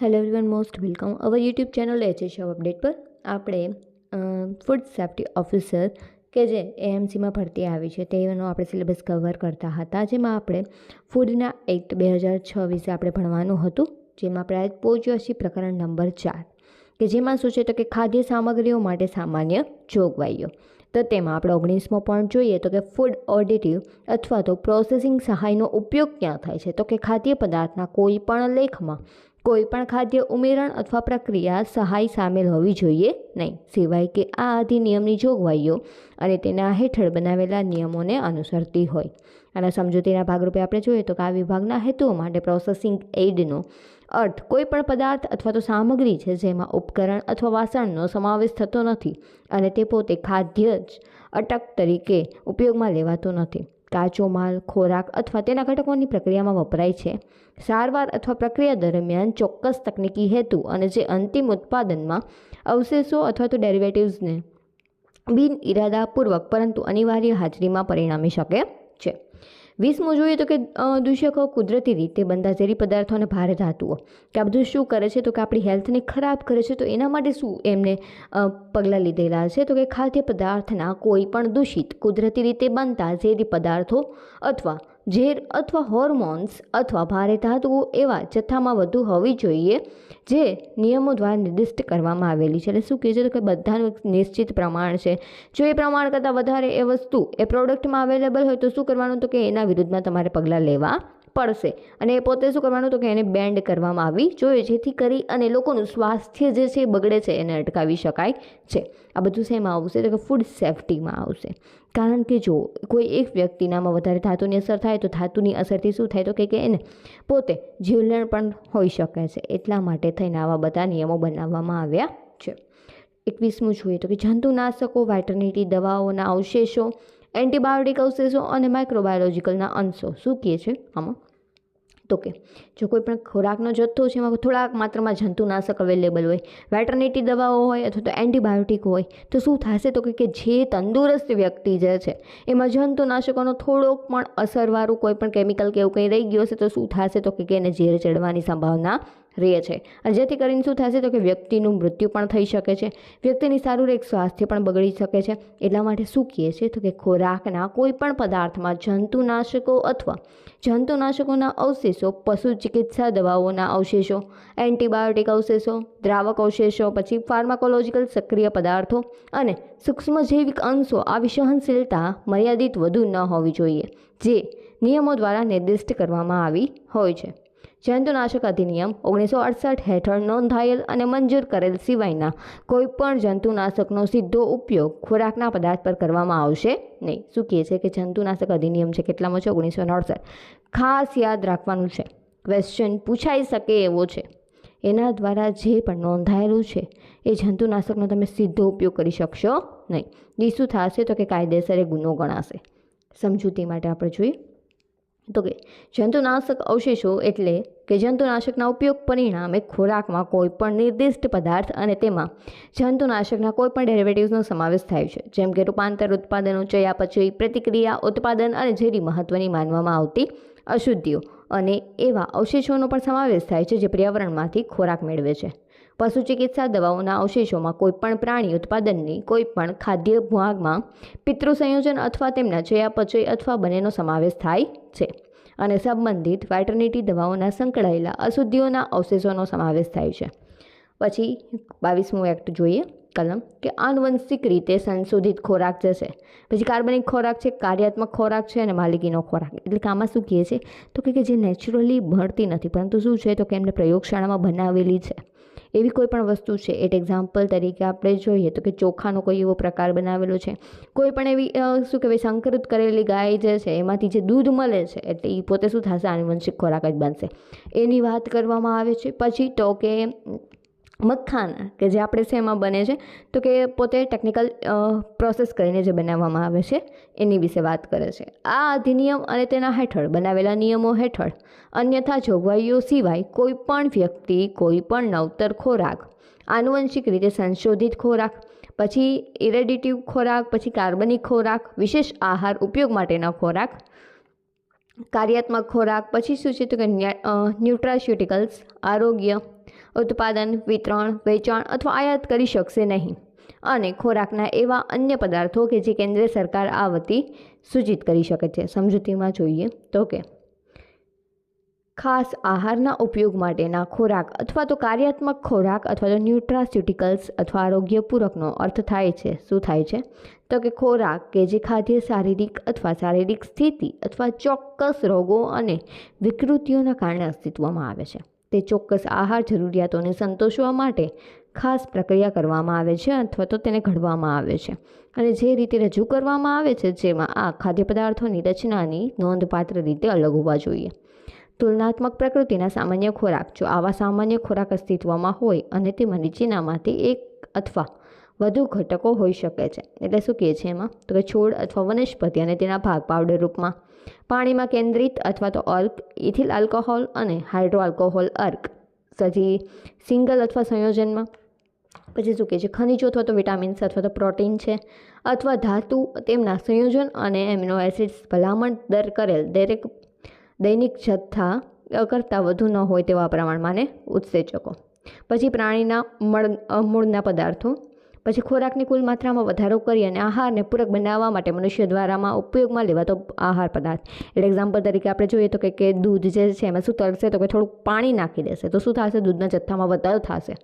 Hello everyone, most welcome our YouTube channel HSHOP update પર. આપણે food safety officer કે જે AMCમાં ભરતી આવી છે તેનો આપણે સિલેબસ કવર કરતા હતા, જેમાં આપણે ફૂડના એક્ટ 2006 વિશે આપણે ભણવાનું હતું, જેમાં આપણે આજ પહોંચ્યા છીએ પ્રકરણ નંબર 4 કે જેમાં શું છે તો કે ખાદ્ય સામગ્રીઓ માટે સામાન્ય જોગવાઈઓ. તો તેમાં આપણે 19મો પોઈન્ટ જોઈએ તો કે ફૂડ ઓડિટિવ અથવા તો પ્રોસેસિંગ સહાયનો ઉપયોગ ક્યાં થાય છે, તો કે ખાદ્ય પદાર્થના કોઈ પણ લેખમાં કોઈપણ ખાદ્ય ઉમેરણ અથવા પ્રક્રિયા સહાય સામેલ હોવી જોઈએ નહીં, સિવાય કે આ અધિનિયમની જોગવાઈઓ અને તેના હેઠળ બનાવેલા નિયમોને અનુસરતી હોય. અને સમજૂતીના ભાગરૂપે આપણે જોઈએ તો કે આ વિભાગના હેતુઓ માટે પ્રોસેસિંગ એઇડનો અર્થ કોઈપણ પદાર્થ અથવા તો સામગ્રી છે જેમાં ઉપકરણ અથવા વાસણનો સમાવેશ થતો નથી અને તે પોતે ખાદ્ય જ અટક તરીકે ઉપયોગમાં લેવાતો નથી. કાચો માલ, ખોરાક અથવા તેના ઘટકોની પ્રક્રિયામાં વપરાય છે, સારવાર અથવા પ્રક્રિયા દરમિયાન ચોક્કસ તકનીકી હેતુ અને જે અંતિમ ઉત્પાદનમાં અવશેષો અથવા તો ડેરિવેટિવ્સને બિન ઇરાદાપૂર્વક પરંતુ અનિવાર્ય હાજરીમાં પરિણમી શકે છે. 20મું જોઈએ તો કે દૂષકો કુદરતી રીતે બનતા ઝેરી પદાર્થો અને ભારે ધાતુઓ, કે આ બધું શું કરે છે તો કે આપણી હેલ્થને ખરાબ કરે છે. તો એના માટે શું એમને પગલાં લીધેલા છે તો કે ખાદ્ય પદાર્થના કોઈ પણ દૂષિત કુદરતી રીતે બનતા ઝેરી પદાર્થો અથવા ઝેર અથવા હોર્મોન્સ અથવા ભારે ધાતુઓ એવા જથ્થામાં વધુ હોવી જોઈએ જે નિયમો દ્વારા નિર્દિષ્ટ કરવામાં આવેલી છે. એટલે શું કહે છે તો કે બધાનું નિશ્ચિત પ્રમાણ છે. જો એ પ્રમાણ કરતાં વધારે એ વસ્તુ એ પ્રોડક્ટમાં અવેલેબલ હોય તો શું કરવાનું તો કે એના વિરુદ્ધમાં તમારે પગલાં લેવા પડશે. અને એ પોતે શું કરવાનું તો કે એને બેન્ડ કરવામાં આવી જોઈએ, જેથી કરી અને લોકોનું સ્વાસ્થ્ય જે છે એ બગડે છે એને અટકાવી શકાય છે. આ બધું શેમાં આવશે તો કે ફૂડ સેફ્ટીમાં આવશે. કારણ કે જો કોઈ એક વ્યક્તિનામાં વધારે ધાતુની અસર થાય તો ધાતુની અસરથી શું થાય તો કે એને પોતે જીવલેણ પણ હોઈ શકે છે. એટલા માટે થઈને આવા બધા નિયમો બનાવવામાં આવ્યા છે. 21મું જોઈએ તો કે જંતુનાશકો, વેટરનરી દવાઓના અવશેષો, એન્ટીબાયોટિક અવશેષો અને માઇક્રોબાયોલોજીકલના અંશો. શું કહે છે આમાં તો કે જો કોઈ પણ ખોરાકનો જથ્થો છે એમાં થોડાક માત્રામાં જંતુનાશક અવેલેબલ હોય, વેટરનિટી દવાઓ હોય અથવા તો એન્ટીબાયોટિક હોય, તો શું થશે તો કે જે તંદુરસ્ત વ્યક્તિ જે છે એમાં જંતુનાશકોનો થોડોક પણ અસરવાળું કોઈ પણ કેમિકલ કે એવું કંઈ રહી ગયું હશે તો શું થશે તો કે એને ઝેર ચડવાની સંભાવના રહે છે. અને જેથી કરીને શું થશે તો કે વ્યક્તિનું મૃત્યુ પણ થઈ શકે છે, વ્યક્તિની શારીરિક સ્વાસ્થ્ય પણ બગડી શકે છે. એટલા માટે શું કહે છે તો કે ખોરાકના કોઈ પણ પદાર્થમાં જંતુનાશકો અથવા જંતુનાશકોના અવશેષો, પશુ ચિકિત્સા દવાઓના અવશેષો, એન્ટીબાયોટિક અવશેષો, દ્રાવક અવશેષો, પછી ફાર્માકોલોજીકલ સક્રિય પદાર્થો અને સૂક્ષ્મજૈવિક અંશો આવી સહનશીલતા મર્યાદિત વધુ ન હોવી જોઈએ, જે નિયમો દ્વારા નિર્દિષ્ટ કરવામાં આવી હોય છે. જંતુનાશક અધિનિયમ 1968 હેઠળ નોંધાયેલ અને મંજૂર કરેલ સિવાયના કોઈપણ જંતુનાશકનો સીધો ઉપયોગ ખોરાકના પદાર્થ પર કરવામાં આવશે નહીં. શું કહે છે કે જંતુનાશક અધિનિયમ છે કેટલામાં છે 1968. ખાસ યાદ રાખવાનું છે, ક્વેશ્ચન પૂછાઈ શકે એવો છે. એના દ્વારા જે પણ નોંધાયેલું છે એ જંતુનાશકનો તમે સીધો ઉપયોગ કરી શકશો નહીં. એ શું થશે તો કે કાયદેસર એ ગુનો ગણાશે. સમજૂતી માટે આપણે જોઈએ તો કે જંતુનાશક અવશેષો એટલે કે જંતુનાશકના ઉપયોગ પરિણામે ખોરાકમાં કોઈ પણ નિર્દિષ્ટ પદાર્થ અને તેમાં જંતુનાશકના કોઈ પણ ડેરિવેટિવ્સનો સમાવેશ થાય છે, જેમ કે રૂપાંતર ઉત્પાદનો, ચયાપચય પ્રતિક્રિયા, ઉત્પાદન અને જેવી મહત્ત્વની માનવામાં આવતી અશુદ્ધિઓ અને એવા અવશેષોનો પણ સમાવેશ થાય છે જે પર્યાવરણમાંથી ખોરાક મેળવે છે. પશુ ચિકિત્સા દવાઓના અવશેષોમાં કોઈપણ પ્રાણી ઉત્પાદનની કોઈપણ ખાદ્ય ભાગમાં પિતૃ સંયોજન અથવા તેમના ચયાપચય અથવા બંનેનો સમાવેશ થાય છે. અને સંબંધિત વેટરનિટી દવાઓના સંકળાયેલા અશુદ્ધિઓના અવશેષોનો સમાવેશ થાય છે. પછી 22મું એક્ટ જોઈએ કલમ કે આનુવંશિક રીતે સંશોધિત ખોરાક જે છે, પછી કાર્બનિક ખોરાક છે, કાર્યાત્મક ખોરાક છે અને માલિકીનો ખોરાક. એટલે કે આમાં શું કહે છે તો કે જે નેચરલી મળતી નથી પરંતુ શું છે તો કે એમને પ્રયોગશાળામાં બનાવેલી છે એવી કોઈ પણ વસ્તુ છે. એક એક્ઝામ્પલ તરીકે આપણે જોઈએ તો કે ચોખાનો કોઈ એવો પ્રકાર બનાવેલો છે, કોઈ પણ એવી શું કહેવાય સંકૃત કરેલી ગાય જે છે એમાંથી જે દૂધ મળે છે એટલે એ પોતે શું થશે આનુવંશિક ખોરાક જ બનશે, એની વાત કરવામાં આવે છે. પછી તો કે મખાના કે જે આપણે શેમાં બને છે તો કે પોતે ટેકનિકલ પ્રોસેસ કરીને જે બનાવવામાં આવે છે એની વિશે વાત કરે છે. આ અધિનિયમ અને તેના હેઠળ બનાવેલા નિયમો હેઠળ અન્યથા જોગવાઈઓ સિવાય કોઈ પણ વ્યક્તિ કોઈ પણ નવતર ખોરાક, આનુવંશિક રીતે સંશોધિત ખોરાક, પછી ઇરેડિટિવ ખોરાક, પછી કાર્બનિક ખોરાક, વિશેષ આહાર ઉપયોગ માટેના ખોરાક, કાર્યાત્મક ખોરાક, પછી શું છે તો કે ન્યુટ્રાસ્યુટિકલ્સ, આરોગ્ય ઉત્પાદન, વિતરણ, વેચાણ અથવા આયાત કરી શકશે નહીં અને ખોરાકના એવા અન્ય પદાર્થો કે જે કેન્દ્રીય સરકાર આ વતી સૂચિત કરી શકે છે. સમજૂતીમાં જોઈએ તો કે ખાસ આહારના ઉપયોગ માટેના ખોરાક અથવા તો કાર્યાત્મક ખોરાક અથવા તો ન્યુટ્રાસ્યુટિકલ્સ અથવા આરોગ્ય પૂરકનો અર્થ થાય છે. શું થાય છે? તો કે ખોરાક કે જે ખાદ્ય શારીરિક અથવા શારીરિક સ્થિતિ અથવા ચોક્કસ રોગો અને વિકૃતિઓના કારણે અસ્તિત્વમાં આવે છે. તે ચોક્કસ આહાર જરૂરિયાતોને સંતોષવા માટે ખાસ પ્રક્રિયા કરવામાં આવે છે અથવા તો તેને ઘડવામાં આવે છે અને જે રીતે રજૂ કરવામાં આવે છે જેમાં આ ખાદ્ય પદાર્થોની રચનાની નોંધપાત્ર રીતે અલગ હોવા જોઈએ. તુલનાત્મક પ્રકૃતિના સામાન્ય ખોરાક. જો આવા સામાન્ય ખોરાક અસ્તિત્વમાં હોય અને તેમાં નીચેનામાંથી એક અથવા વધુ ઘટકો હોઈ શકે છે. એટલે શું કહે છે એમાં? તો કે છોડ અથવા વનસ્પતિ અને તેના ભાગ પાવડર રૂપમાં, પાણીમાં કેન્દ્રિત અથવા તો અર્ક, ઇથિલ આલ્કોહોલ અને હાઇડ્રો આલ્કોહોલ અર્ક, પછી સિંગલ અથવા સંયોજનમાં. પછી શું કહે છે? ખનિજો અથવા તો વિટામિન્સ અથવા તો પ્રોટીન છે અથવા ધાતુ, તેમના સંયોજન અને એમિનો એસિડ્સ ભલામણ દર કરેલ દૈનિક જથ્થા કરતાં વધુ ન હોય તેવા પ્રમાણમાં ઉત્સેચકો. પછી પ્રાણીના મૂળના પદાર્થો. પછી ખોરાકની કુલ માત્રામાં વધારો કરી અને આહારને પૂરક બનાવવા માટે મનુષ્ય દ્વારામાં ઉપયોગમાં લેવાતો આહાર પદાર્થ. એટલે એક્ઝામ્પલ તરીકે આપણે જોઈએ તો કે દૂધ જે છે એમાં શું કરશે તો કે થોડુંક પાણી નાખી દેશે તો શું થશે? દૂધના જથ્થામાં વધારો થશે.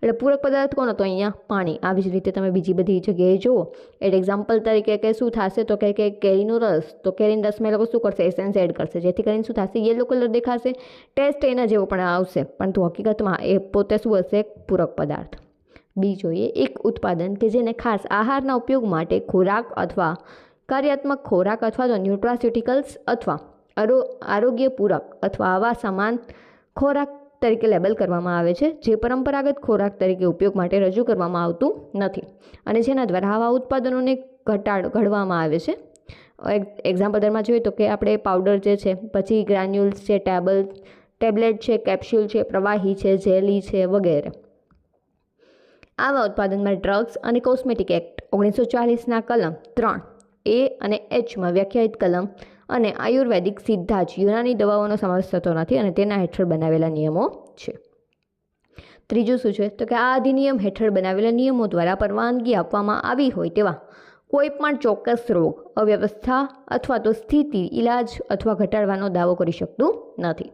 એટલે પૂરક પદાર્થ કોનો? તો અહીંયા પાણી. આવી જ રીતે તમે બીજી બધી જગ્યાએ જુઓ એટલે એક્ઝામ્પલ તરીકે કે શું થશે તો કે કેરીનો રસ, તો કેરીના રસમાં એ લોકો શું કરશે? એસેન્સ એડ કરશે જેથી કરીને શું થશે? યલો કલર દેખાશે, ટેસ્ટ એના જેવો પણ આવશે, પરંતુ હકીકતમાં એ પોતે શું હશે? પૂરક પદાર્થ. બી જોઈએ, એક ઉત્પાદન કે જેને ખાસ આહારના ઉપયોગ માટે ખોરાક અથવા કાર્યાત્મક ખોરાક અથવા તો ન્યુટ્રાસ્યુટિકલ્સ અથવા આરોગ્ય પૂરક અથવા આવા સમાન ખોરાક તરીકે લેબલ કરવામાં આવે છે જે પરંપરાગત ખોરાક તરીકે ઉપયોગ માટે રજૂ કરવામાં આવતું નથી અને જેના દ્વારા આવા ઉત્પાદનોને ઘડવામાં આવે છે. એક્ઝામ્પલ દરમાં જોઈએ તો કે આપણે પાવડર જે છે, પછી ગ્રાન્યુલ્સ છે, ટેબ્લેટ છે, કેપ્સ્યુલ છે, પ્રવાહી છે, જેલી છે વગેરે. આવા ઉત્પાદનમાં ડ્રગ્સ અને કોસ્મેટિક એક્ટ 1940ના કલમ 3A અને Hમાં વ્યાખ્યાયિત કલમ અને આયુર્વેદિક સીધા જ યુનાની દવાઓનો સમાવેશ થતો નથી અને તેના હેઠળ બનાવેલા નિયમો છે. ત્રીજું શું છે તો કે આ અધિનિયમ હેઠળ બનાવેલા નિયમો દ્વારા પરવાનગી આપવામાં આવી હોય તેવા કોઈ પણ ચોક્કસ રોગ, અવ્યવસ્થા અથવા તો સ્થિતિ ઇલાજ અથવા ઘટાડવાનો દાવો કરી શકતું નથી.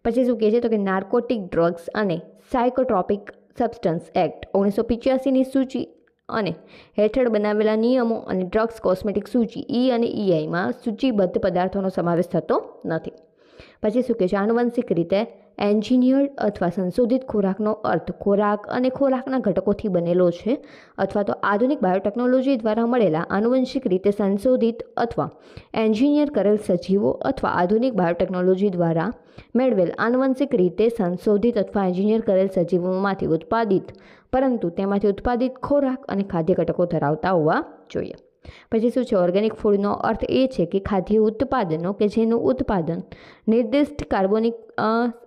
પછી શું કહે છે તો કે નાર્કોટિક ડ્રગ્સ અને સાયકોટ્રોપિક સબસ્ટન્સ એક્ટ 1985ની સૂચિ અને હેઠળ બનાવેલા નિયમો અને ડ્રગ્સ કોસ્મેટિક સૂચિ E અને EIમાં સૂચિબદ્ધ પદાર્થોનો સમાવેશ થતો નથી. પછી શું કહે છે? આનુવંશિક રીતે એન્જિનિયર્ડ અથવા સંશોધિત ખોરાકનો અર્થ ખોરાક અને ખોરાકના ઘટકોથી બનેલો છે અથવા તો આધુનિક બાયોટેકનોલોજી દ્વારા મળેલા આનુવંશિક રીતે સંશોધિત અથવા એન્જિનિયર કરેલ સજીવો અથવા આધુનિક બાયોટેકનોલોજી દ્વારા મેળવેલ આનુવંશિક રીતે સંશોધિત અથવા એન્જિનિયર કરેલ સજીવોમાંથી ઉત્પાદિત પરંતુ તેમાંથી ઉત્પાદિત ખોરાક અને ખાદ્ય ઘટકો ધરાવતા હોવા જોઈએ. પછી શું છે? ઓર્ગેનિક ફૂડનો અર્થ એ છે કે ખાદ્ય ઉત્પાદનો કે જેનું ઉત્પાદન નિર્દિષ્ટ કાર્બનિક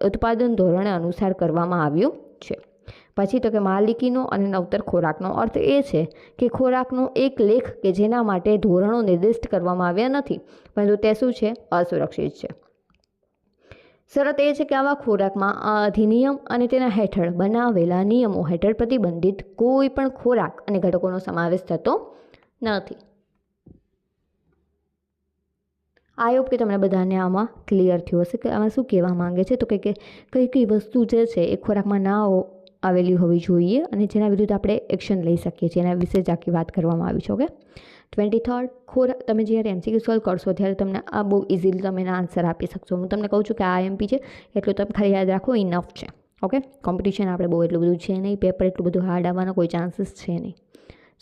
ઉત્પાદન ધોરણે અનુસાર કરવામાં આવ્યું છે. પછી તો કે માલિકીનો અને નવતર ખોરાકનો અર્થ એ છે કે ખોરાકનો એક લેખ કે જેના માટે ધોરણો નિર્દિષ્ટ કરવામાં આવ્યા નથી પરંતુ તે શું છે? અસુરક્ષિત છે. શરત એ છે કે આવા ખોરાકમાં આ અધિનિયમ અને તેના હેઠળ બનાવેલા નિયમો હેઠળ પ્રતિબંધિત કોઈ પણ ખોરાક અને ઘટકોનો સમાવેશ થતો નથી. આઈ હોપ કે તમને બધાને આમાં ક્લિયર થયું હશે કે આમાં શું કહેવા માંગે છે તો કે કઈ કઈ વસ્તુ જે છે એ ખોરાકમાં ના આવેલી હોવી જોઈએ અને જેના વિરુદ્ધ આપણે એક્શન લઈ શકીએ છીએ એના વિશે જ આખી વાત કરવામાં આવી છે. ઓકે, 23rd ખોરાક. તમે જ્યારે MCQ સોલ્વ કરશો ત્યારે તમને આ બહુ ઇઝીલી તમે એના આન્સર આપી શકશો. હું તમને કહું છું કે આ IMP છે એટલું તમે ખાલી યાદ રાખો, ઇનફ છે. ઓકે, કોમ્પિટિશન આપણે બહુ એટલું બધું છે નહીં, પેપર એટલું બધું હાર્ડ આવવાનો કોઈ ચાન્સીસ છે નહીં.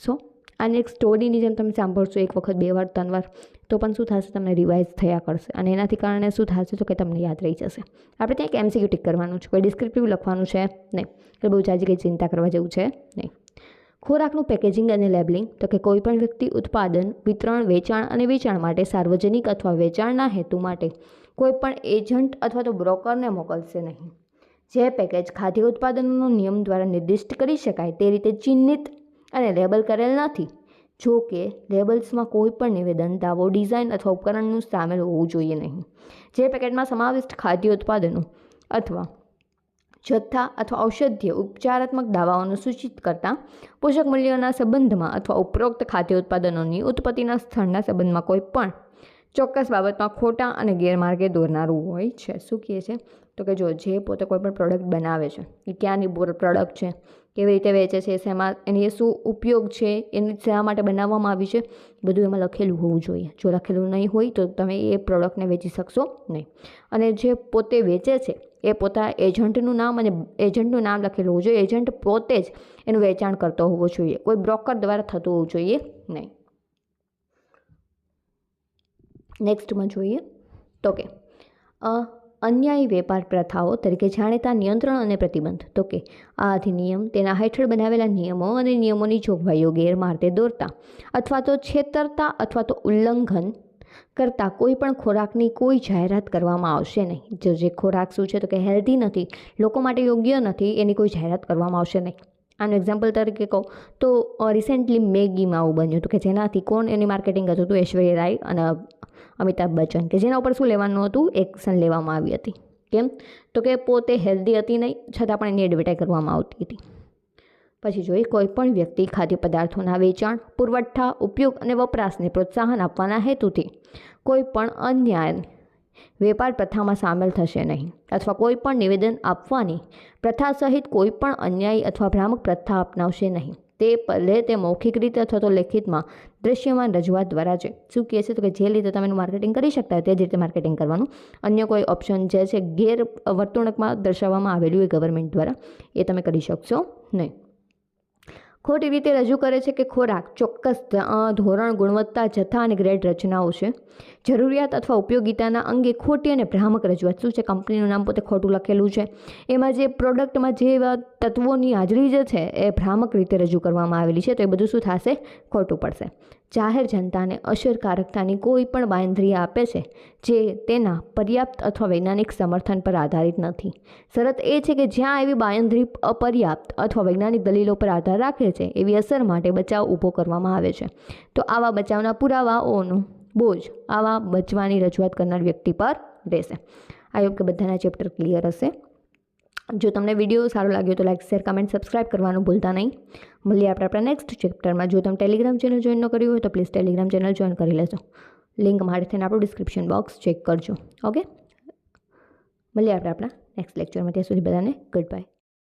સો અને એક સ્ટોરીની જેમ તમે સાંભળશો એક વખત, 2 વાર 3 વાર તો પણ શું થશે? તમને રિવાઇઝ થયા કરશે અને એનાથી કારણે શું થશે તો કે તમને યાદ રહી જશે. આપણે ત્યાં એક MCQ ટિક કરવાનું છે, કોઈ ડિસ્ક્રિપ્ટિવ લખવાનું છે નહીં, એટલે બહુ જાજી કંઈ ચિંતા કરવા જેવું છે નહીં. ખોરાકનું પેકેજિંગ અને લેબલિંગ. તો કે કોઈ પણ વ્યક્તિ ઉત્પાદન, વિતરણ, વેચાણ અને વેચાણ માટે સાર્વજનિક અથવા વેચાણના હેતુ માટે કોઈ પણ એજન્ટ અથવા તો બ્રોકરને મોકલશે નહીં. જે પેકેજ ખાદ્ય ઉત્પાદનોનો નિયમ દ્વારા નિર્દિષ્ટ કરી શકાય તે રીતે ચિહ્નિત અને લેબલ કરેલ નથી. જો કે લેબલ્સમાં કોઈ પણ નિવેદન, દાવો, ડિઝાઇન અથવા ઉપકરણનું સામેલ હોવું જોઈએ નહીં. જે પેકેટમાં સમાવિષ્ટ ખાદ્ય ઉત્પાદનો અથવા જથ્થા અથવા ઔષધીય ઉપચારાત્મક દાવાઓનું સૂચિત કરતા પોષક મૂલ્યોના સંબંધમાં અથવા ઉપરોક્ત ખાદ્ય ઉત્પાદનોની ઉત્પત્તિના સ્થળના સંબંધમાં કોઈ પણ ચોક્કસ બાબતમાં ખોટા અને ગેરમાર્ગે દોરનારું હોય છે. શું કહે છે? તો કે જો જે પોતે કોઈ પણ પ્રોડક્ટ બનાવે છે એ ક્યાંની પ્રોડક્ટ છે, કેવી રીતે વેચે છે, શેમાં એની શું ઉપયોગ છે, એની શા માટે બનાવવામાં આવી છે, બધું એમાં લખેલું હોવું જોઈએ. જો લખેલું નહીં હોય તો તમે એ પ્રોડક્ટને વેચી શકશો નહીં. અને જે પોતે વેચે છે એ પોતા એજન્ટનું નામ અને એજન્ટનું નામ લખેલું હોવું જોઈએ. એજન્ટ પોતે જ એનું વેચાણ કરતો હોવો જોઈએ, કોઈ બ્રોકર દ્વારા થતું હોવું જોઈએ નહીં. નેક્સ્ટમાં જોઈએ તો કે અન્યાયી વેપાર પ્રથાઓ તરીકે જાણીતા નિયંત્રણ અને પ્રતિબંધ. તો કે આ અધિનિયમ તેના હેઠળ બનાવેલા નિયમો અને નિયમોની જોગવાઈઓ ગેરમાર્ગે દોરતા અથવા તો છેતરતા અથવા તો ઉલ્લંઘન કરતાં કોઈ પણ ખોરાકની કોઈ જાહેરાત કરવામાં આવશે નહીં. જે ખોરાક શું છે તો કે હેલ્ધી નથી, લોકો માટે યોગ્ય નથી, એની કોઈ જાહેરાત કરવામાં આવશે નહીં. આનું એક્ઝામ્પલ તરીકે કહું તો રિસેન્ટલી મેગીમાં આવું બન્યું હતું કે જેનાથી કોણ એની માર્કેટિંગ હતું હતું ઐશ્વર્યા રાય અને અમિતાભ બચ્ચન, કે જેના ઉપર શું લેવાનું હતું, એક્શન લેવામાં આવી હતી. કેમ? તો કે પોતે હેલ્ધી હતી નહીં, છતાં પણ એની એડવર્ટાઈઝ કરવામાં આવતી હતી. પછી જોઈએ કોઈ પણ વ્યક્તિ ખાદ્ય પદાર્થોના વેચાણ, પુરવઠા, ઉપયોગ અને વપરાશને પ્રોત્સાહન આપવાના હેતુથી કોઈ પણ અન્યાય વેપાર પ્રથામાં સામેલ થશે નહીં અથવા કોઈ પણ નિવેદન આપવાની પ્રથા સહિત કોઈ પણ અન્યાયી અથવા ભ્રામક પ્રથા અપનાવશે નહીં. તે ભલે તે મૌખિક રીતે અથવા તો લેખિતમાં દૃશ્યમાન રજૂઆત દ્વારા છે. શું કહે છે? તો કે જે રીતે તમે એનું માર્કેટિંગ કરી શકતા હોય તે જ રીતે માર્કેટિંગ કરવાનું. અન્ય કોઈ ઓપ્શન જે છે ગેર વર્તણૂકમાં દર્શાવવામાં આવેલું હોય ગવર્મેન્ટ દ્વારા એ તમે કરી શકશો નહીં. ખોટી રીતે રજૂ કરે છે કે ખોરાક ચોક્કસ ધોરણ, ગુણવત્તા, જથ્થા અને ગ્રેડ રચનાઓ છે. જરૂરિયાત અથવા ઉપયોગિતાના અંગે ખોટી અને ભ્રામક રજૂઆત. શું છે? કંપનીનું નામ પોતે ખોટું લખેલું છે, એમાં જે પ્રોડક્ટમાં જે તત્વોની હાજરી જે છે એ ભ્રામક રીતે રજૂ કરવામાં આવેલી છે, તો એ બધું શું થશે? ખોટું પડશે. જાહેર જનતાને અસરકારકતાની કોઈ પણ બાંયધરી આપે છે જે તેના પર્યાપ્ત અથવા વૈજ્ઞાનિક સમર્થન પર આધારિત નથી. શરત એ છે કે જ્યાં એવી બાંયધરી અપર્યાપ્ત અથવા વૈજ્ઞાનિક દલીલો પર આધાર રાખે છે એવી અસર માટે બચાવ ઊભો કરવામાં આવે છે, તો આવા બચાવના પુરાવાઓનો બોજ આવા બચવાની રજૂઆત કરનાર વ્યક્તિ પર રહેશે. આ યોગ કે બધાના ચેપ્ટર ક્લિયર હશે. જો તમને વિડીયો સારો લાગ્યો તો લાઈક, શેર, કમેન્ટ, સબસ્ક્રાઇબ કરવાનું ભૂલતા નહીં. મળીએ આપણે આપણા નેક્સ્ટ ચેપ્ટરમાં. જો તમે ટેલિગ્રામ ચેનલ જોઈન ન કર્યું હોય તો પ્લીઝ ટેલિગ્રામ ચેનલ જોઈન કરી લેજો. લિંક મારી થઈને આપણું ડિસ્ક્રિપ્શન બોક્સ ચેક કરજો. ઓકે, મળીએ આપણે આપણા નેક્સ્ટ લેક્ચરમાં. ત્યાં સુધી બધાને ગુડ બાય.